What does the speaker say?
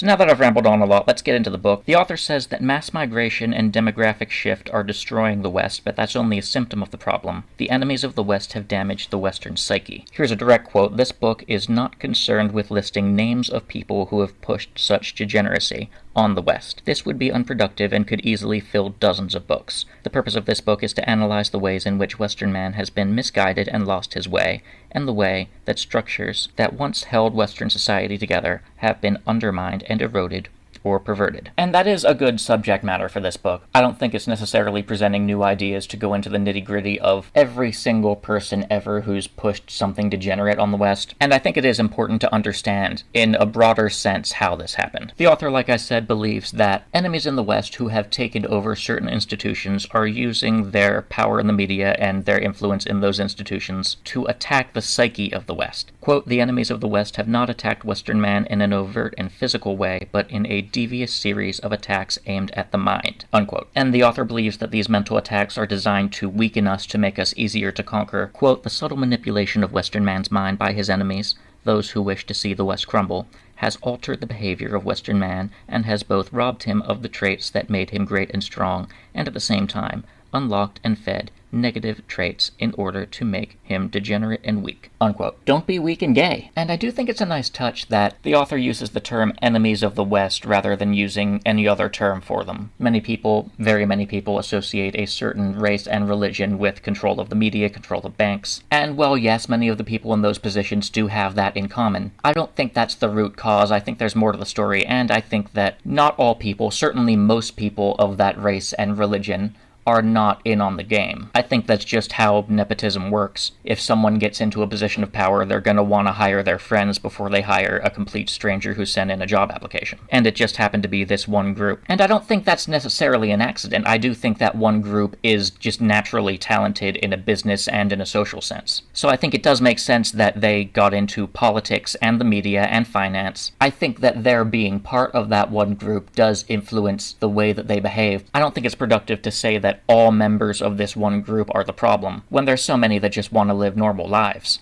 So now that I've rambled on a lot, let's get into the book. The author says that mass migration and demographic shift are destroying the West, but that's only a symptom of the problem. The enemies of the West have damaged the Western psyche. Here's a direct quote: "This book is not concerned with listing names of people who have pushed such degeneracy on the West. This would be unproductive and could easily fill dozens of books. The purpose of this book is to analyze the ways in which Western man has been misguided and lost his way, and the way that structures that once held Western society together have been undermined and eroded or perverted." And that is a good subject matter for this book. I don't think it's necessarily presenting new ideas to go into the nitty-gritty of every single person ever who's pushed something degenerate on the West, and I think it is important to understand, in a broader sense, how this happened. The author, like I said, believes that enemies in the West who have taken over certain institutions are using their power in the media and their influence in those institutions to attack the psyche of the West. Quote, "The enemies of the West have not attacked Western man in an overt and physical way, but in a devious series of attacks aimed at the mind," unquote. And the author believes that these mental attacks are designed to weaken us to make us easier to conquer. Quote, "The subtle manipulation of Western man's mind by his enemies, those who wish to see the West crumble, has altered the behavior of Western man and has both robbed him of the traits that made him great and strong, and at the same time unlocked and fed negative traits in order to make him degenerate and weak," unquote. Don't be weak and gay. And I do think it's a nice touch that the author uses the term enemies of the West rather than using any other term for them. Many people, very many people, associate a certain race and religion with control of the media, control of banks. And while yes, many of the people in those positions do have that in common, I don't think that's the root cause. I think there's more to the story, and I think that not all people, certainly most people of that race and religion, are not in on the game. I think that's just how nepotism works. If someone gets into a position of power, they're going to want to hire their friends before they hire a complete stranger who sent in a job application. And it just happened to be this one group. And I don't think that's necessarily an accident. I do think that one group is just naturally talented in a business and in a social sense. So I think it does make sense that they got into politics and the media and finance. I think that their being part of that one group does influence the way that they behave. I don't think it's productive to say that all members of this one group are the problem, when there's so many that just want to live normal lives.